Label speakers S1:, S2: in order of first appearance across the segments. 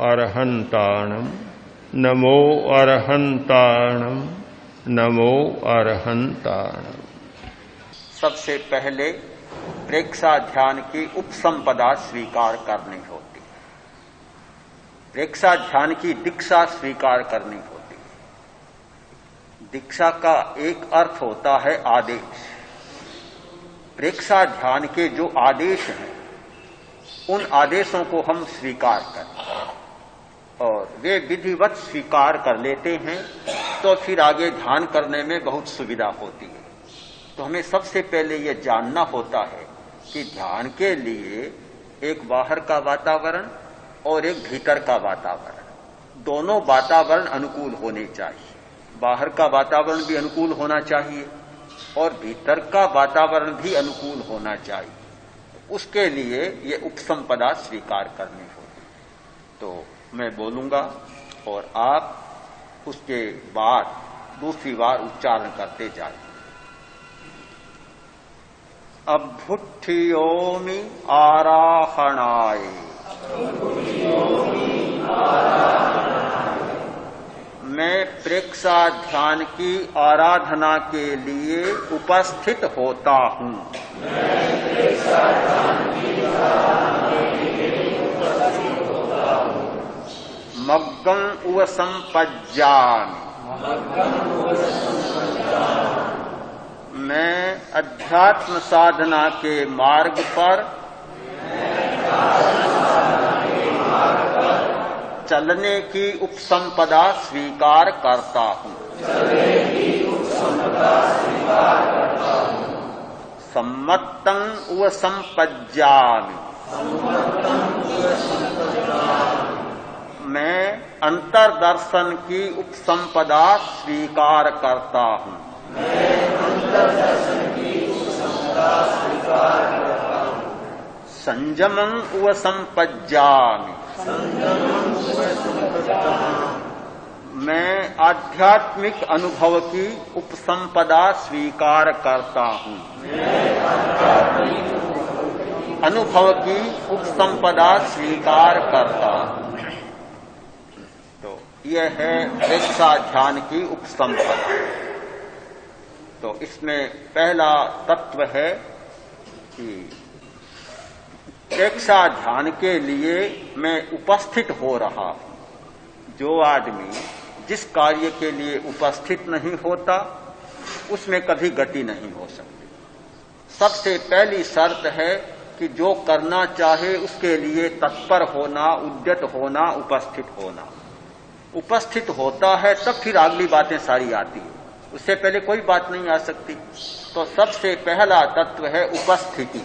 S1: अरहन्ताणम् नमो अरहन्ताणम् नमो अरहन्ताणम्।
S2: सबसे पहले प्रेक्षा ध्यान की उपसंपदा स्वीकार करनी होती है। प्रेक्षा ध्यान की दीक्षा स्वीकार करनी होती है। दीक्षा का एक अर्थ होता है आदेश। प्रेक्षा ध्यान के जो आदेश हैं उन आदेशों को हम स्वीकार करें और वे विधिवत स्वीकार कर लेते हैं तो फिर आगे ध्यान करने में बहुत सुविधा होती है। तो हमें सबसे पहले यह जानना होता है कि ध्यान के लिए एक बाहर का वातावरण और एक भीतर का वातावरण, दोनों वातावरण अनुकूल होने चाहिए। बाहर का वातावरण भी अनुकूल होना चाहिए और भीतर का वातावरण भी अनुकूल होना चाहिए। उसके लिए ये उपसंपदा स्वीकार करनी होगी। तो मैं बोलूंगा और आप उसके बाद दूसरी बार उच्चारण करते जाए। अभ्युत्थियोमि आराहणाय मैं प्रेक्षा ध्यान की आराधना के लिए उपस्थित होता हूं। मग्गं उव संपज्जामि मैं अध्यात्म साधना के मार्ग पर चलने की उपसंपदा स्वीकार करता हूं। सम्मत्तं उव संपज्जामि मैं अंतर्दर्शन की उपसंपदा स्वीकार करता हूं। संयमं उव संपज्जामि मैं आध्यात्मिक अनुभव की उपसंपदा स्वीकार करता हूं। अनुभव की उपसंपदा स्वीकार करता हूं। तो यह है प्रेक्षा ध्यान की उपसंपदा। तो इसमें पहला तत्व है कि प्रेक्षा ध्यान के लिए मैं उपस्थित हो रहा हूं। जो आदमी जिस कार्य के लिए उपस्थित नहीं होता उसमें कभी गति नहीं हो सकती। सबसे पहली शर्त है कि जो करना चाहे उसके लिए तत्पर होना, उद्यत होना, उपस्थित होना। उपस्थित होता है तब फिर अगली बातें सारी आती है, उससे पहले कोई बात नहीं आ सकती। तो सबसे पहला तत्व है उपस्थिति।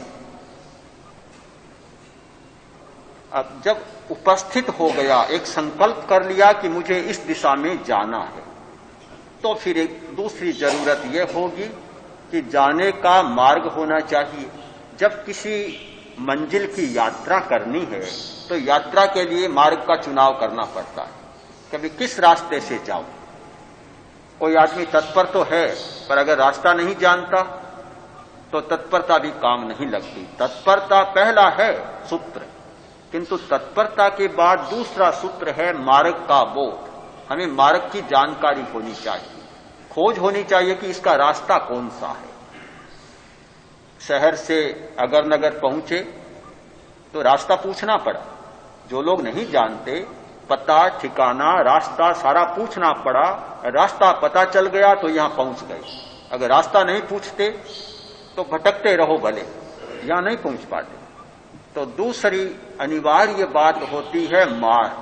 S2: अब जब उपस्थित हो गया, एक संकल्प कर लिया कि मुझे इस दिशा में जाना है, तो फिर एक दूसरी जरूरत यह होगी कि जाने का मार्ग होना चाहिए। जब किसी मंजिल की यात्रा करनी है तो यात्रा के लिए मार्ग का चुनाव करना पड़ता है। कभी किस रास्ते से जाऊं। कोई आदमी तत्पर तो है पर अगर रास्ता नहीं जानता तो तत्परता भी काम नहीं लगती। तत्परता पहला है सूत्र, किंतु तत्परता के बाद दूसरा सूत्र है मार्ग का बोध। हमें मार्ग की जानकारी होनी चाहिए, खोज होनी चाहिए कि इसका रास्ता कौन सा है। शहर से अगर नगर पहुंचे तो रास्ता पूछना पड़ा। जो लोग नहीं जानते, पता ठिकाना रास्ता सारा पूछना पड़ा। रास्ता पता चल गया तो यहां पहुंच गए। अगर रास्ता नहीं पूछते तो भटकते रहो, भले यहां नहीं पहुंच पाते। तो दूसरी अनिवार्य बात होती है मार्ग।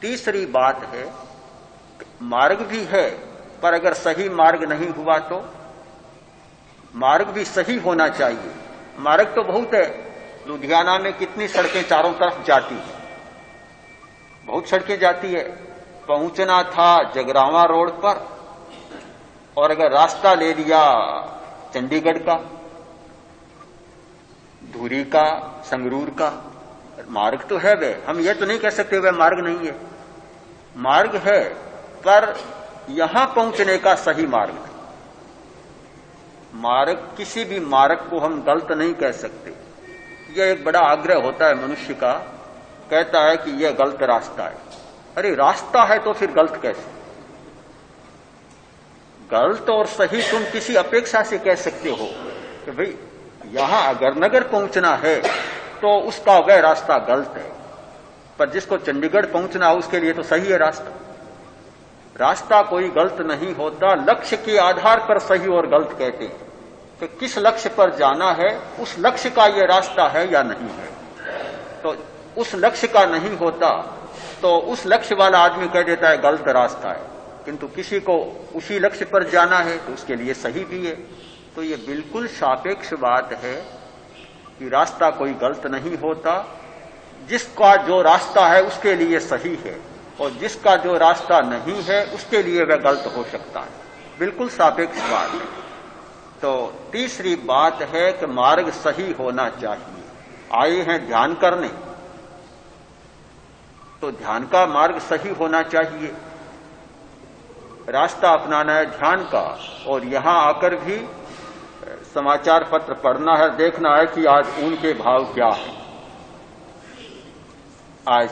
S2: तीसरी बात है मार्ग भी है पर अगर सही मार्ग नहीं हुआ तो मार्ग भी सही होना चाहिए। मार्ग तो बहुत है। लुधियाना में कितनी सड़कें चारों तरफ जाती है, बहुत सड़कें जाती है। पहुंचना था जगरावा रोड पर और अगर रास्ता ले लिया चंडीगढ़ का, धुरी का, संगरूर का, मार्ग तो है वे। हम ये तो नहीं कह सकते वह मार्ग नहीं है। मार्ग है पर यहां पहुंचने का सही मार्ग नहीं। मार्ग, किसी भी मार्ग को हम गलत नहीं कह सकते। यह एक बड़ा आग्रह होता है मनुष्य का कहता है कि यह गलत रास्ता है। अरे रास्ता है तो फिर गलत कैसे? गलत और सही तुम किसी अपेक्षा से कह सकते हो कि भाई यहां अगर नगर पहुंचना है तो उसका वह रास्ता गलत है, पर जिसको चंडीगढ़ पहुंचना है उसके लिए तो सही है रास्ता। रास्ता कोई गलत नहीं होता, लक्ष्य के आधार पर सही और गलत कहते हैं। तो किस लक्ष्य पर जाना है, उस लक्ष्य का यह रास्ता है या नहीं है। तो उस लक्ष्य का नहीं होता तो उस लक्ष्य वाला आदमी कह देता है गलत रास्ता है, किंतु किसी को उसी लक्ष्य पर जाना है तो उसके लिए सही भी है। तो ये बिल्कुल सापेक्ष बात है कि रास्ता कोई गलत नहीं होता, जिसका जो रास्ता है उसके लिए सही है और जिसका जो रास्ता नहीं है उसके लिए वह गलत हो सकता है। बिल्कुल सापेक्ष बात है। तो तीसरी बात है कि मार्ग सही होना चाहिए। आए हैं ध्यान करने तो ध्यान का मार्ग सही होना चाहिए। रास्ता अपनाना है ध्यान का, और यहां आकर भी समाचार पत्र पढ़ना है, देखना है कि आज ऊन के भाव क्या है, आज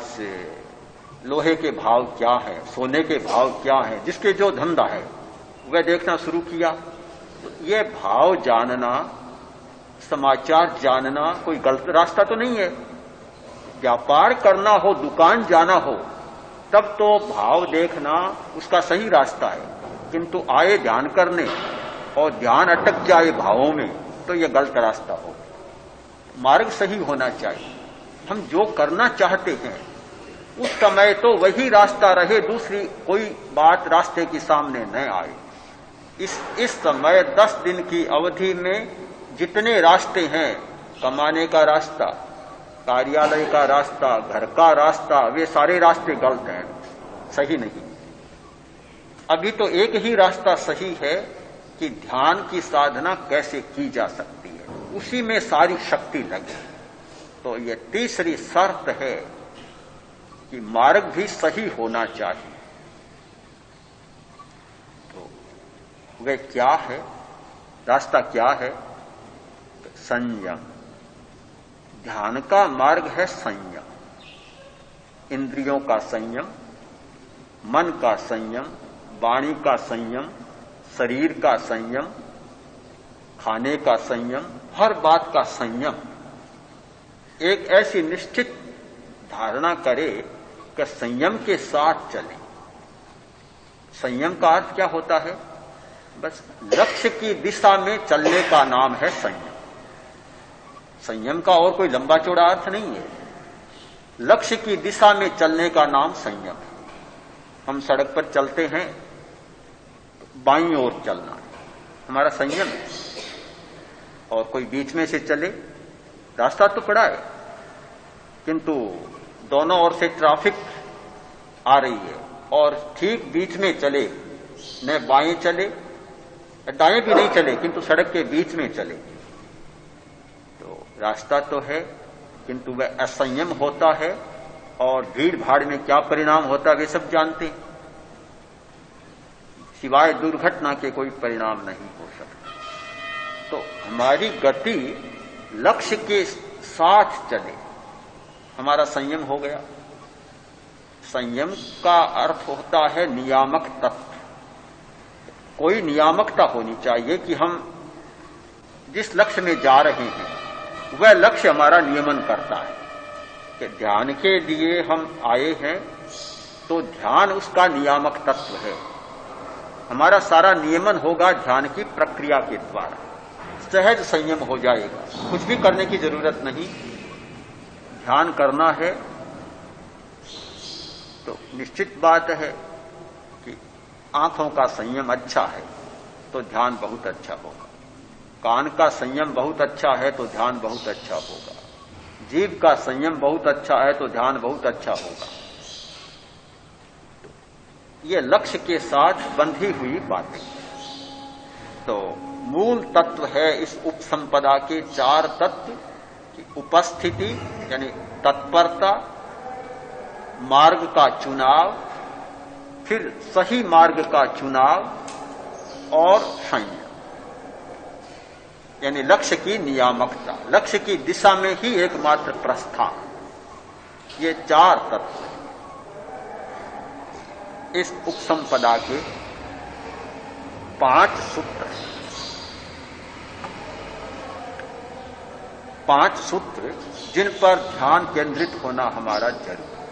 S2: लोहे के भाव क्या है, सोने के भाव क्या है। जिसके जो धंधा है वह देखना शुरू किया। तो यह भाव जानना, समाचार जानना कोई गलत रास्ता तो नहीं है। व्यापार करना हो, दुकान जाना हो, तब तो भाव देखना उसका सही रास्ता है, किंतु आए ध्यान करने और ध्यान अटक जाए भावों में तो यह गलत रास्ता हो। मार्ग सही होना चाहिए। हम जो करना चाहते हैं उस समय तो वही रास्ता रहे, दूसरी कोई बात रास्ते के सामने न आए। इस समय 10 दिन की अवधि में जितने रास्ते हैं, कमाने का रास्ता, कार्यालय का रास्ता, घर का रास्ता, वे सारे रास्ते गलत हैं, सही नहीं। अभी तो एक ही रास्ता सही है कि ध्यान की साधना कैसे की जा सकती है, उसी में सारी शक्ति लगे। तो ये तीसरी शर्त है कि मार्ग भी सही होना चाहिए। तो वह क्या है, रास्ता क्या है? संयम। ध्यान का मार्ग है संयम। इंद्रियों का संयम, मन का संयम, वाणी का संयम, शरीर का संयम, खाने का संयम, हर बात का संयम। एक ऐसी निश्चित धारणा करे कि संयम के साथ चले। संयम का अर्थ क्या होता है? बस लक्ष्य की दिशा में चलने का नाम है संयम। संयम का और कोई लंबा चौड़ा अर्थ नहीं है। लक्ष्य की दिशा में चलने का नाम संयम है। हम सड़क पर चलते हैं, बाईं ओर चलना हमारा संयम है, और कोई बीच में से चले, रास्ता तो पड़ा है किंतु दोनों ओर से ट्रैफिक आ रही है और ठीक बीच में चले, न बाएं चले दाएं भी नहीं चले किंतु सड़क के बीच में चले, तो रास्ता तो है किंतु वह असंयम होता है और भीड़ भाड़ में क्या परिणाम होता है वे सब जानते हैं। सिवाय दुर्घटना के कोई परिणाम नहीं हो सकता। तो हमारी गति लक्ष्य के साथ चले, हमारा संयम हो गया। संयम का अर्थ होता है नियामक तत्व। कोई नियामकता होनी चाहिए कि हम जिस लक्ष्य में जा रहे हैं वह लक्ष्य हमारा नियमन करता है कि ध्यान के लिए हम आए हैं तो ध्यान उसका नियामक तत्व है। हमारा सारा नियमन होगा ध्यान की प्रक्रिया के द्वारा। सहज संयम हो जाएगा, कुछ भी करने की जरूरत नहीं। ध्यान करना है तो निश्चित बात है कि आंखों का संयम अच्छा है तो ध्यान बहुत अच्छा होगा, कान का संयम बहुत अच्छा है तो ध्यान बहुत अच्छा होगा, जीभ का संयम बहुत अच्छा है तो ध्यान बहुत अच्छा होगा। ये लक्ष्य के साथ बंधी हुई बातें। तो मूल तत्व है इस उपसंपदा के 4 तत्व की उपस्थिति यानी तत्परता, मार्ग का चुनाव, फिर सही मार्ग का चुनाव और संयम यानी लक्ष्य की नियामकता। लक्ष्य की दिशा में ही एकमात्र प्रस्थान। ये 4 तत्व हैं इस उपसंपदा के 5 सूत्र हैं। 5 सूत्र जिन पर ध्यान केंद्रित होना हमारा जरूरी है।